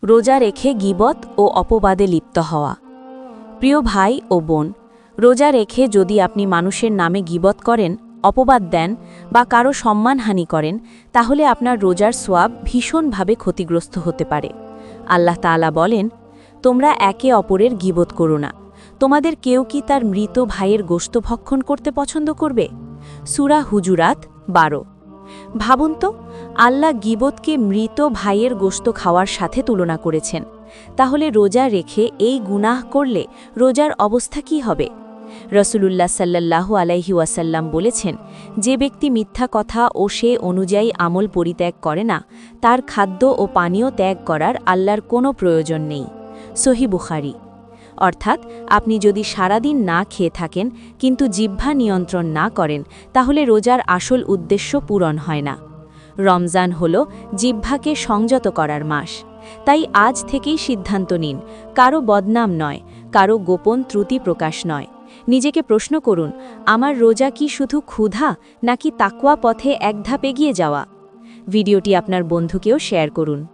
রোজা রেখে গীবত ও অপবাদে লিপ্ত হওয়া। প্রিয় ভাই ও বোন, রোজা রেখে যদি আপনি মানুষের নামে গীবত করেন, অপবাদ দেন বা কারো সম্মানহানি করেন, তাহলে আপনার রোজার সোয়াব ভীষণভাবে ক্ষতিগ্রস্ত হতে পারে। আল্লাহ তাআলা বলেন, তোমরা একে অপরের গীবত করো না। তোমাদের কেউ কি তার মৃত ভাইয়ের গোশত ভক্ষণ করতে পছন্দ করবে? সূরা হুজুরাত 12। ভাবুন তো, আল্লাহ গীবতকে মৃত ভাইয়ের গোশত খাওয়ার সাথে তুলনা করেছেন। তাহলে রোজা রেখে এই গুনাহ করলে রোজার অবস্থা কি হবে? রাসূলুল্লাহ সাল্লাল্লাহু আলাইহি ওয়াসাল্লাম বলেছেন, যে ব্যক্তি মিথ্যা কথা ও সে অনুযায়ী আমল পরিত্যাগ করে না, তার খাদ্য ও পানীয় ত্যাগ করার আল্লাহর কোনো প্রয়োজন নেই। সহিহ বুখারী। অর্থাৎ আপনি যদি সারাদিন না খেয়ে থাকেন কিন্তু জিহ্বা নিয়ন্ত্রণ না করেন, তাহলে রোজার আসল উদ্দেশ্য পূরণ হয় না। রমজান হল জিহ্বাকে সংযত করার মাস। তাই আজ থেকেই সিদ্ধান্ত নিন, কারো বদনাম নয়, কারো গোপন ত্রুটি প্রকাশ নয়। নিজেকে প্রশ্ন করুন, আমার রোজা কি শুধু ক্ষুধা নাকি তাকওয়া পথে এক ধাপ এগিয়ে যাওয়া? ভিডিওটি আপনার বন্ধুকেও শেয়ার করুন।